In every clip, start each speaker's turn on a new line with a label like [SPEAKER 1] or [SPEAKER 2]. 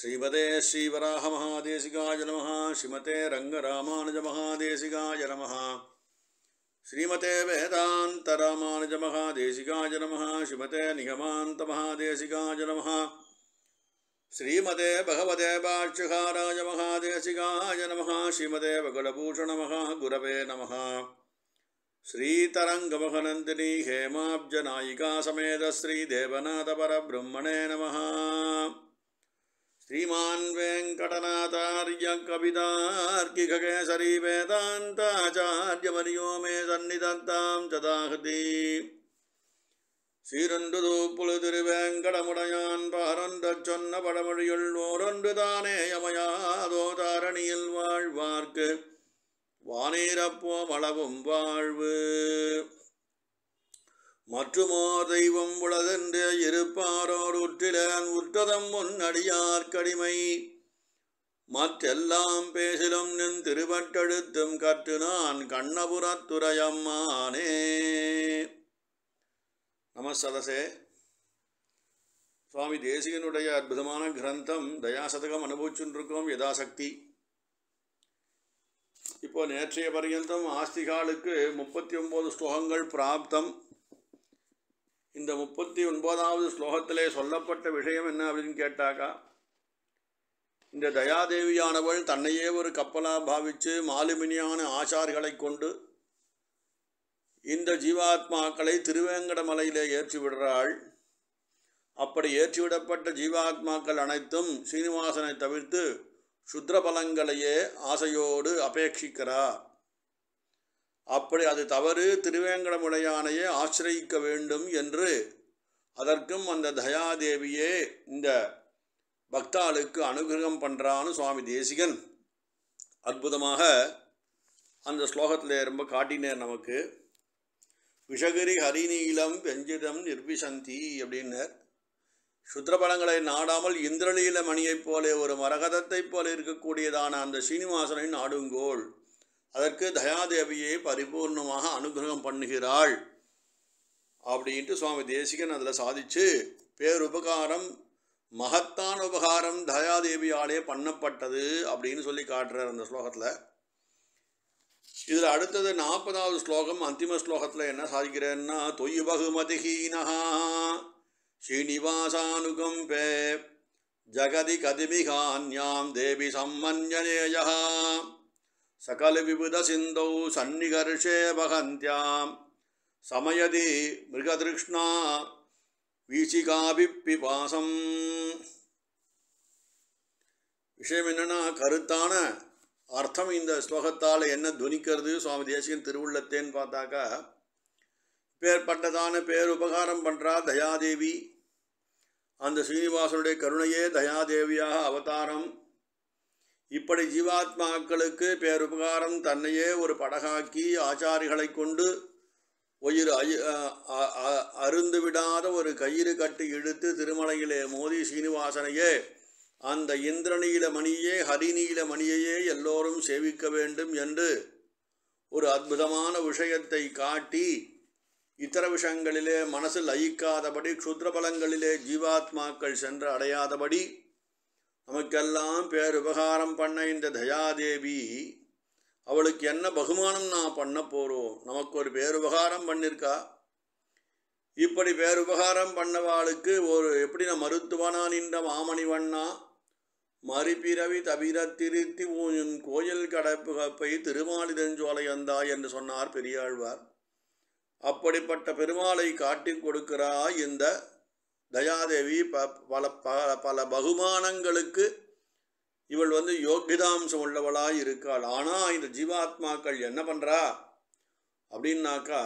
[SPEAKER 1] श्रीमते श्रीवराह महादेशिकाय नमः। श्रीमते रंगरामानुज महादेशिकाय नमः। श्रीमते वेदांत रामानुज महादेशिकाय नमः। श्रीमते निगमांत महादेशिकाय नमः। श्रीमते भगवते भाष्यकाराय महादेशिकाय नमः। श्रीमते वकुलभूषण महागुरवे नमः। श्रीतरंगमहनन्दिनी हेमाब्जनायिका समेत श्रीदेवनाथ परब्रह्मणे नमः। श्रीमान् वेंकटनाथार्य कवितार्किककेसरी वेदान्ताचार्यवर्यो मे सन्निधत्तां सदाहृति। சீரொன்றுதூப்புழு திருவேங்கடமுடையான் பாரொன்றச் சொன்ன படமொழியுள் ஓரொன்று தானே யமையாதோ தாரணியில் வாழ்வார்க்கு வானீரப்போம் அளவும் வாழ்வு. மற்றுமோ தெய்வம் உளதென்று இருப்பாரோர் உற்றிலன் உற்றதம் முன்னடியார்க்கடிமை மற்றெல்லாம் பேசிலும் நின் திருவட்டெழுத்தும் கற்று நான் கண்ணபுரத்துறையம்மானே. நமஸ்ததசே. சுவாமி தேசிகனுடைய அற்புதமான கிரந்தம் தயாசதகம் அனுபவிச்சுருக்கோம் யதாசக்தி. இப்போ நேற்றைய பர்யந்தம் ஆஸ்திகாலுக்கு 39 ஸ்லோகங்கள் பிராப்தம். இந்த 39வது ஸ்லோகத்திலே சொல்லப்பட்ட விஷயம் என்ன அப்படின்னு கேட்டாக்கா, இந்த தயாதேவியானவள் தன்னையே ஒரு கப்பலாக பாவித்து மாலுமினியான ஆச்சார்களை கொண்டு இந்த ஜீவாத்மாக்களை திருவேங்கடமலையிலே ஏற்றி விடுறாள். அப்படி ஏற்றிவிடப்பட்ட ஜீவாத்மாக்கள் அனைத்தும் சீனிவாசனை தவிர்த்து சுத்ரபலங்களையே ஆசையோடு அபேட்சிக்கிறார். அப்படி அது தவறு, திருவேங்கடமுடையானையே ஆசிரியிக்க வேண்டும் என்று அதற்கும் அந்த தயாதேவியே இந்த பக்தாளுக்கு அனுகிரகம் பண்ணுறான்னு சுவாமி தேசிகன் அற்புதமாக அந்த ஸ்லோகத்தில் ரொம்ப காட்டினேர் நமக்கு. விஷகிரி ஹரிநீலம் வெஞ்சிதம் நிர்விசந்தி அப்படின்னர். சுத்ரபலங்களை நாடாமல் இந்திரலீல மணியைப் போல ஒரு மரகதத்தைப் போல இருக்கக்கூடியதான அந்த சீனிவாசனை நாடுங்கோள். அதற்கு தயாதேவியை பரிபூர்ணமாக அனுகிரகம் பண்ணுகிறாள் அப்படின்ட்டு சுவாமி தேசிகன் அதில் சாதிச்சு பேருபகாரம், மகத்தான உபகாரம் தயாதேவியாலே பண்ணப்பட்டது அப்படின்னு சொல்லி காட்டுறார் அந்த ஸ்லோகத்தில். இதில் அடுத்தது 40வது ஸ்லோகம், அந்திம ஸ்லோகத்தில் என்ன சாதிக்கிறேன்னா, தொய் பகுமதிஹீனஹா ஸ்ரீனிவாசானுகம்பே ஜகதி கதிமிகான்யாம் தேவி சம்மன்யனேயா சகல விபுத சிந்தௌ சன்னிகர்ஷே வகந்தியாம் சமயதி மிருகதிருஷ்ணா வீசிகாபிப்பிபாசம். விஷயம் என்னன்னா, கருத்தான அர்த்தம் இந்த ஸ்லோகத்தால் என்ன துணிக்கிறது சுவாமி தேசிகன் திருவுள்ளத்தேன்னு பார்த்தாக்கா, பேர்பட்டதான பேருபகாரம் பண்ணுறா தயாதேவி. அந்த ஸ்ரீனிவாசனுடைய கருணையே தயாதேவியாக அவதாரம். இப்படி ஜீவாத்மாக்களுக்கு பேருபகாரம் தன்னையே ஒரு படகாக்கி ஆச்சாரிகளை கொண்டு உயிர் அருந்து விடாத ஒரு கயிறு கட்டி இழுத்து திருமலையிலே மோதி சீனிவாசனையே அந்த இந்திரநீல மணியே ஹரிநீல மணியையே எல்லோரும் சேவிக்க வேண்டும் என்று ஒரு அற்புதமான விஷயத்தை காட்டி, இத்தர விஷயங்களிலே மனசு லயிக்காதபடி க்ஷுத்ரபலங்களிலே ஜீவாத்மாக்கள் சென்று அடையாதபடி நமக்கெல்லாம் பேருபகாரம் பண்ண இந்த தயாதேவி அவளுக்கு என்ன பகுமானம் நான் பண்ண போகிறோம்? நமக்கு ஒரு பேருபகாரம் பண்ணியிருக்கா. இப்படி பேருபகாரம் பண்ணவாளுக்கு ஒரு எப்படி நான் மருத்துவனா நின்ற மாமணிவண்ணா மறுபிறவி தவிர திருத்தி ஊன் கோயில் கடப்பு கப்பை திருமாலிதஞ்சோலையந்தா என்று சொன்னார் பெரியாழ்வார். அப்படிப்பட்ட பெருமாளை காட்டி கொடுக்கிறா இந்த தயாதேவி. பல பகுமானங்களுக்கு இவள் யோகிதாம்சம் உள்ளவளாய் இருக்காள். ஆனால் இந்த ஜீவாத்மாக்கள் என்ன பண்ணுறா அப்படின்னாக்கா,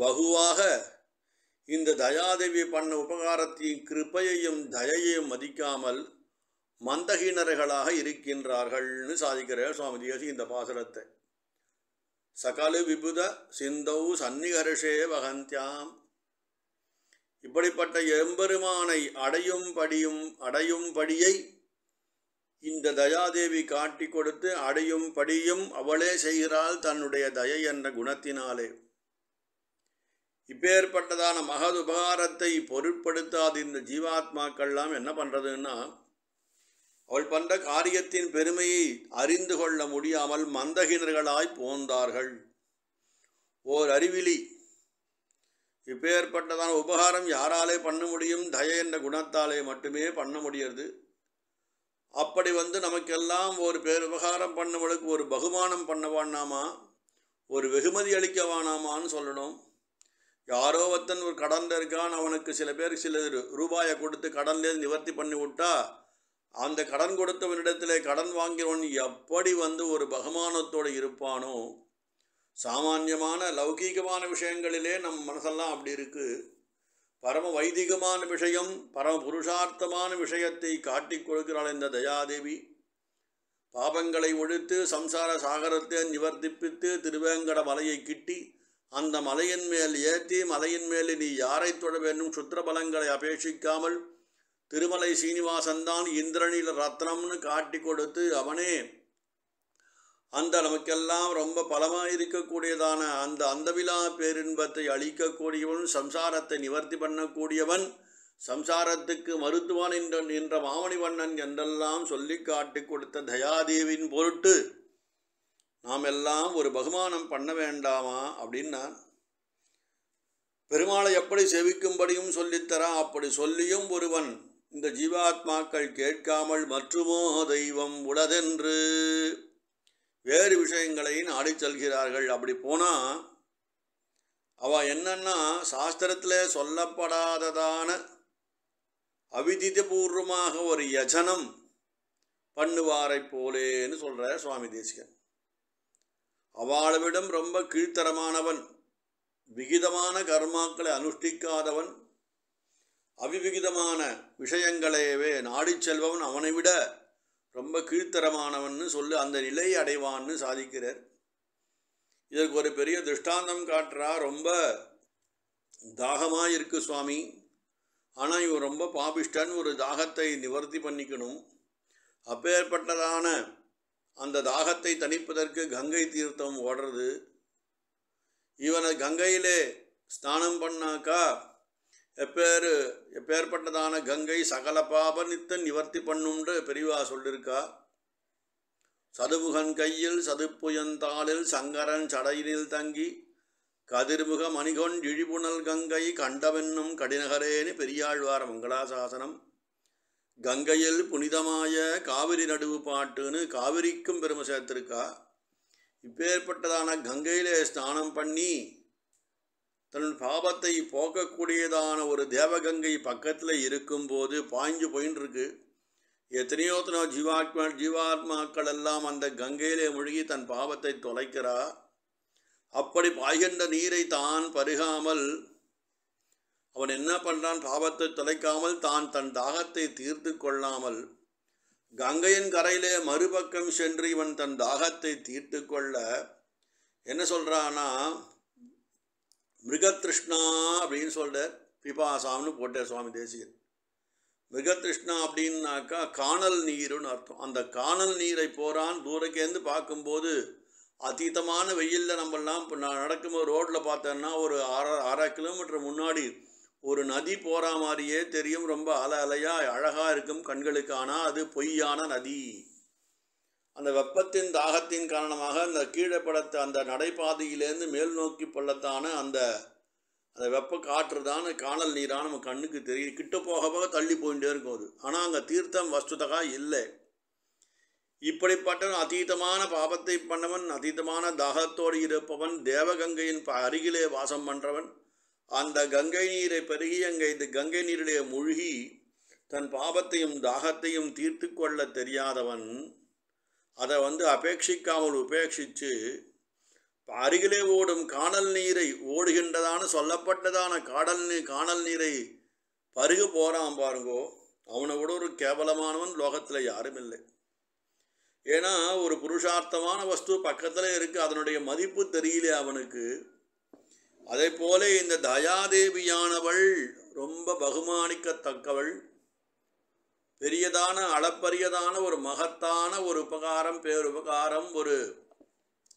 [SPEAKER 1] பகுவாக இந்த தயாதேவி பண்ண உபகாரத்தையும் கிருப்பையையும் தயையையும் மதிக்காமல் மந்தகீனர்களாக இருக்கின்றார்கள்னு சாதிக்கிறார் சுவாமி தேசிகன் இந்த பாசுரத்தை. சகல விபுத சிந்தௌ சன்னிகர்ஷே வகந்தியாம். இப்படிப்பட்ட எம்பெருமானை அடையும்படியை இந்த தயாதேவி காட்டி கொடுத்து அடையும் படியும் அவளே செய்கிறாள் தன்னுடைய தயை என்ற குணத்தினாலே. இப்பேற்பட்டதான மகது உபகாரத்தை பொருட்படுத்தாது இந்த ஜீவாத்மாக்கள்லாம் என்ன பண்ணுறதுன்னா, அவள் பண்ற காரியத்தின் பெருமையை அறிந்து கொள்ள முடியாமல் மந்தகினர்களாய் போந்தார்கள். ஓர் அறிவிலி. இப்பேற்பட்டதான உபகாரம் யாராலே பண்ண முடியும்? தய என்ற குணத்தாலே மட்டுமே பண்ண முடியாது. அப்படி நமக்கெல்லாம் ஒரு பேருபகாரம் பண்ணவளுக்கு ஒரு பகுமானம் பண்ண வேண்டாமா, ஒரு வெகுமதி அளிக்க வேணாமான்னு சொல்லணும். யாரோ ஒருத்தன் ஒரு கடனில் இருக்கான், அவனுக்கு சில பேருக்கு சில ரூபாயை கொடுத்து கடன்லேருந்து நிவர்த்தி பண்ணி விட்டா, அந்த கடன் கொடுத்தவனிடத்தில் கடன் வாங்கிறவன் எப்படி ஒரு பகுமானத்தோடு இருப்பானோ, சாமான்யமான லௌகீகமான விஷயங்களிலே நம் மனசெல்லாம் அப்படி இருக்குது. பரம வைதிகமான விஷயம், பரம புருஷார்த்தமான விஷயத்தை காட்டி கொடுக்கிறாள் இந்த தயாதேவி. பாபங்களை ஒழித்து சம்சார சாகரத்தை நிவர்த்திப்பித்து திருவேங்கட மலையை கிட்டி அந்த மலையின் மேல் ஏற்றி, மலையின் மேல் நீ யாரை தொட வேண்டும் சுத்திர பலங்களை அபேட்சிக்காமல் திருமலை சீனிவாசன்தான் இந்திரனில் ரத்னம்னு காட்டி கொடுத்து அவனே அந்த நமக்கெல்லாம் ரொம்ப பலமாக இருக்கக்கூடியதான அந்த அந்தவிலா பேரின்பத்தை அளிக்கக்கூடியவன், சம்சாரத்தை நிவர்த்தி பண்ணக்கூடியவன், சம்சாரத்துக்கு மருத்துவன் என்ற மாமணிவண்ணன் என்றெல்லாம் சொல்லி காட்டி கொடுத்த தயாதேவின் பொருட்டு நாம் எல்லாம் ஒரு பகுமானம் பண்ண வேண்டாமா அப்படின்னா, பெருமாளை எப்படி செவிக்கும்படியும் சொல்லித்தரா. அப்படி சொல்லியும் ஒருவன் இந்த ஜீவாத்மாக்கள் கேட்காமல் மற்றுமோ தெய்வம் உளதென்று வேறு விஷயங்களை நாடி செல்கிறார்கள். அப்படி போனால் அவள் என்னன்னா சாஸ்திரத்தில் சொல்லப்படாததான அவிதிதபூர்வமாக ஒரு யஜனம் பண்ணுவாரை போலேன்னு சொல்கிற சுவாமி தேசிகன். அவளவிடம் ரொம்ப கீழ்த்தரமானவன், விகிதமான கர்மாக்களை அனுஷ்டிக்காதவன், அவிவிகிதமான விஷயங்களையவே நாடி செல்பவன் அவனை விட ரொம்ப கீழ்த்தரமானவன்னு சொல்லி அந்த நிலையை அடைவான்னு சாதிக்கிறார். இதற்கு ஒரு பெரிய திருஷ்டாந்தம் காட்டுறா. ரொம்ப தாகமாக இருக்கு சுவாமி, ஆனால் இவன் ரொம்ப பாபிஷ்டன், ஒரு தாகத்தை நிவர்த்தி பண்ணிக்கணும். அப்பேற்பட்டதான அந்த தாகத்தை தணிப்பதற்கு கங்கை தீர்த்தம் ஓடுறது. இவனை கங்கையிலே ஸ்நானம் பண்ணாக்கா எப்பேற்பட்டதான கங்கை சகல பாபனித்த நிவர்த்தி பண்ணும்ன்ற பெரியவா சொல்லியிருக்கா. சதுமுகன் கையில் சதுப்புயந்தாளில் சங்கரன் சடையினில் தங்கி கதிர்முக மணிகொன் இழிபுணல் கங்கை கண்டவென்னும் கடினகரேன்னு பெரியாழ்வார் மங்களாசாசனம். கங்கையில் புனிதமாய காவிரி நடுவு பாட்டுன்னு காவிரிக்கும் பெருமை சேர்த்திருக்கா. இப்பேற்பட்டதான கங்கையிலே ஸ்நானம் பண்ணி தன் பாபத்தை போக்கக்கூடியதான ஒரு தேவகங்கை பக்கத்தில் இருக்கும்போது பாய்ஞ்சு போயின்னு இருக்கு. எத்தனையோ ஜீவாத்மாக்கள் எல்லாம் அந்த கங்கையிலே மூழ்கி தன் பாவத்தை தொலைக்கிறா. அப்படி பாய்கின்ற நீரை தான் பருகாமல் அவன் என்ன பண்ணுறான், பாவத்தை தொலைக்காமல் தான் தன் தாகத்தை தீர்த்து கொள்ளாமல் கங்கையின் கரையிலே மறுபக்கம் சென்று இவன் தன் தாகத்தை தீர்த்து கொள்ள என்ன சொல்கிறான்னா, மிருகத்ருஷ்ணா அப்படின்னு சொல்கிறார். பிபாசாம்னு போட்டார் சுவாமி தேசிகன். மிருகத்ருஷ்ணா அப்படின்னாக்கா காணல் நீருன்னு அர்த்தம். அந்த காணல் நீரை போகிறான். தூரக்கேந்து பார்க்கும்போது அதீதமான வெயிலில் நம்மெல்லாம் இப்போ நடக்கும்போது ரோட்டில் பார்த்தோன்னா ஒரு அரை கிலோமீட்டர் முன்னாடி ஒரு நதி போகிற மாதிரியே தெரியும். ரொம்ப அலையாக அழகாக இருக்கும் கண்களுக்கு. ஆனால் அது பொய்யான நதி. அந்த வெப்பத்தின் தாகத்தின் காரணமாக அந்த கீழே படத்த அந்த நடைபாதையிலேருந்து மேல் நோக்கி பள்ளத்தான அந்த வெப்ப காற்று தான் காணல் நீரான நம்ம கண்ணுக்கு தெரியும். கிட்ட போக போக தள்ளி போயிட்டே இருக்கும் அது. ஆனால் அங்கே தீர்த்தம் வஸ்துதகா இல்லை. இப்படிப்பட்ட அதீதமான பாபத்தை பண்ணவன், அதீதமான தாகத்தோடு இருப்பவன், தேவகங்கையின் அருகிலே வாசம் பண்ணுறவன், அந்த கங்கை நீரை பெருகி அங்கே இந்த கங்கை நீரிலே மூழ்கி தன் பாபத்தையும் தாகத்தையும் தீர்த்து கொள்ள தெரியாதவன், அதை அபேட்சிக்காமல் உபேட்சித்து அருகிலே ஓடும் காணல் நீரை ஓடுகின்றதான சொல்லப்பட்டதான காணல் நீரை பருக போகிறான் பாருங்கோ. அவனை விட ஒரு கேவலமானவன் லோகத்தில் யாரும் இல்லை. ஏன்னா ஒரு புருஷார்த்தமான வஸ்து பக்கத்தில் இருக்குது, அதனுடைய மதிப்பு தெரியல அவனுக்கு. அதே போல இந்த தயாதேவியானவள் ரொம்ப பகுமானிக்கத்தக்கவள். பெரியதான அளப்பரியதான ஒரு மகத்தான ஒரு உபகாரம், பேருபகாரம் ஒரு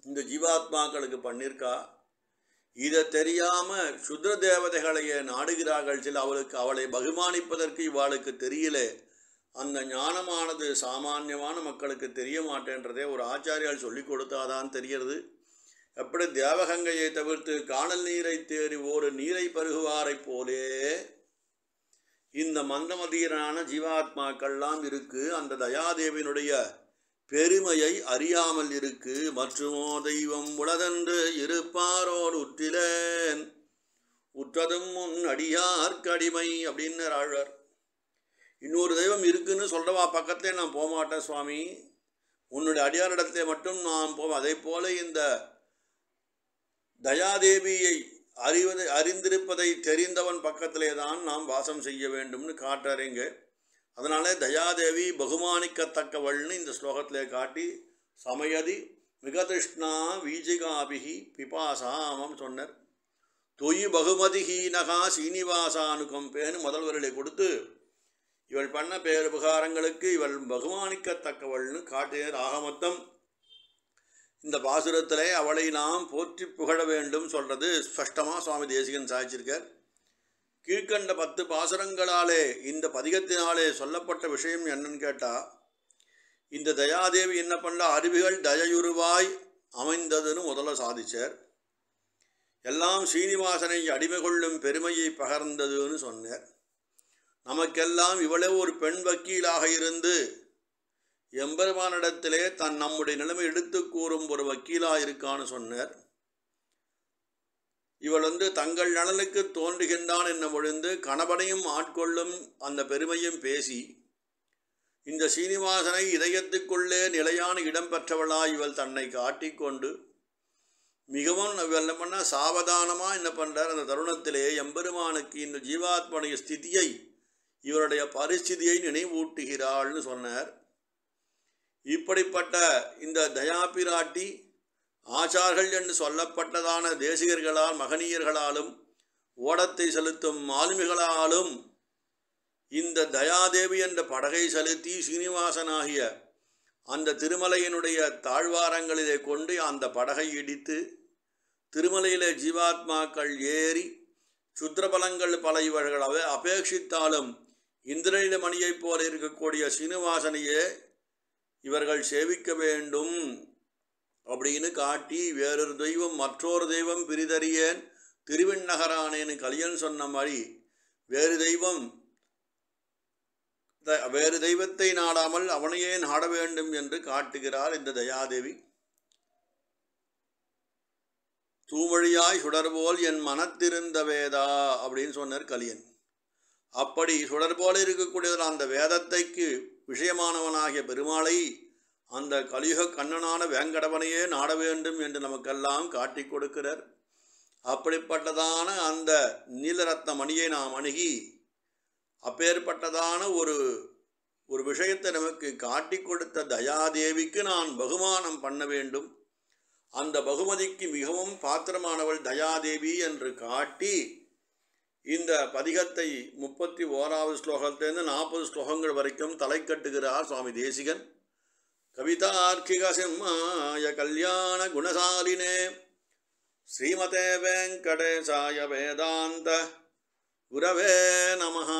[SPEAKER 1] இந்த ஜீவாத்மாக்களுக்கு பண்ணியிருக்கா. இதை தெரியாமல் சுத்ர தேவதைகளையே நாடுகிறார்கள் சில. அவளை பகுமானிப்பதற்கு இவாளுக்கு தெரியல. அந்த ஞானமானது சாமானியமான மக்களுக்கு தெரிய மாட்டேன்றதே ஒரு ஆச்சாரியால் சொல்லி கொடுத்தாதான் தெரிகிறது. எப்படி தேவகங்கையை தவிர்த்து காணல் நீரை தேடி ஒரு நீரை பருகுவாரைப் போலே இந்த மந்தமதீரான ஜீவாத்மாக்கள்லாம் இருக்கு. அந்த தயாதேவியினுடைய பெருமையை அறியாமல் இருக்கு. மற்றுமோ தெய்வம் உளதென்று இருப்பாரோடு உற்றிலேன், உற்றதும் முன் அடியார் கடிமை அப்படின்னு ஆழ்வார். இன்னொரு தெய்வம் இருக்குன்னு சொல்றவா பக்கத்திலே நான் போக மாட்டேன் சுவாமி, உன்னுடைய அடியாரிடத்திலே மட்டும் நான் போவேன். அதே போல இந்த தயாதேவியை அறிந்திருப்பதை தெரிந்தவன் பக்கத்திலே தான் நாம் வாசம் செய்ய வேண்டும்னு காட்டுறீங்க. அதனால தயாதேவி பகுமானிக்கத்தக்கவள்னு இந்த ஸ்லோகத்திலே காட்டி சமயதி மிகதிருஷ்ணா வீஜிகாபிகி பிபாசாமம் சொன்னார். தொயி பகுமதிஹீனகா சீனிவாசானுகம்பேன்னு முதல் வரிகளை கொடுத்து இவள் பண்ண பேருபகாரங்களுக்கு இவள் பகுமானிக்கத்தக்கவள்னு காட்டினார். ஆகமொத்தம் இந்த பாசுரத்திலே அவளை நாம் போற்றி புகழ வேண்டும் சொல்றது ஸ்பஷ்டமாக சுவாமி தேசிகன் சாதிச்சிருக்கார். கீழ்கண்ட 10 பாசுரங்களாலே இந்த பதிகத்தினாலே சொல்லப்பட்ட விஷயம் என்னன்னு கேட்டால், இந்த தயாதேவி என்ன பண்ண அருவிகள் தயயுருவாய் அமைந்ததுன்னு முதல்ல சாதிச்சார். எல்லாம் ஸ்ரீனிவாசனை அடிமை கொள்ளும் பெருமையை பகர்ந்ததுன்னு சொன்னார். நமக்கெல்லாம் இவளே ஒரு பெண் வக்கீலாக இருந்து எம்பெருமானிடத்திலே நம்முடைய நிலைமை எடுத்து கூறும் ஒரு வக்கீலாக இருக்கான்னு சொன்னார். இவள் தங்கள் நலனுக்கு தோன்றுகின்றான் என்ன பொழுது கணவனையும் ஆட்கொள்ளும் அந்த பெருமையும் பேசி இந்த சீனிவாசனை இதயத்துக்குள்ளே நிலையான இடம் பெற்றவளாய் இவள் தன்னை காட்டிக்கொண்டு மிகவும் இவள் என்ன பண்ண சாவதானமாக என்ன பண்ணுறார். அந்த தருணத்திலே எம்பெருமானுக்கு இந்த ஜீவாத்மனுடைய ஸ்திதியை இவருடைய பரிஸ்திதியை நினைவூட்டுகிறாள்னு சொன்னார். இப்படிப்பட்ட இந்த தயாபிராட்டி ஆச்சார்கள் என்று சொல்லப்பட்டதான தேசிகர்களால் மகனீயர்களாலும் ஓடத்தை செலுத்தும் மாலுமிகளாலும் இந்த தயாதேவி என்ற படகை செலுத்தி சீனிவாசனாகிய அந்த திருமலையினுடைய தாழ்வாரங்களிலே கொண்டு அந்த படகை இடித்து திருமலையிலே ஜீவாத்மாக்கள் ஏறி சுத்திரபலங்கள் பல இவர்கள் அபேட்சித்தாலும் இந்திரனிட மணியைப் போல இருக்கக்கூடிய சீனிவாசனையே இவர்கள் சேவிக்க வேண்டும் அப்படின்னு காட்டி வேறொரு தெய்வம் மற்றொரு தெய்வம் பிரிதறியேன் திருவிண்ணகரானேன்னு கலியன் சொன்ன மாதிரி வேறு தெய்வத்தை நாடாமல் அவனையே நாட வேண்டும் என்று காட்டுகிறார் இந்த தயாதேவி. தூமொழியாய் சுடர்போல் என் மனத்திருந்த வேதா அப்படின்னு சொன்னார் கலியன். அப்படி சுடர்போல இருக்கக்கூடிய அந்த வேதத்தைக்கு விஷயமானவனாகிய பெருமாளை அந்த கலியுக கண்ணனான வேங்கடவனையே நாட வேண்டும் என்று நமக்கெல்லாம் காட்டி கொடுக்கிறார். அப்படிப்பட்டதான அந்த நீலரத்ன மணியை நாம் அணுகி அப்பேற்பட்டதான ஒரு விஷயத்தை நமக்கு காட்டி கொடுத்த தயாதேவிக்கு நான் பகுமானம் பண்ண வேண்டும். அந்த பகுமதிக்கு மிகவும் பாத்திரமானவள் தயாதேவி என்று காட்டி இந்த பதிகத்தை 31வது ஸ்லோகத்திலிருந்து 40 ஸ்லோகங்கள் வரைக்கும் தலை கட்டுகிறார் சுவாமி தேசிகன். கவிதார்க்கிக சிம்மாய கல்யாண குணசாலினே ஸ்ரீமதே வெங்கடேசாய வேதாந்த குரவே நமஹ.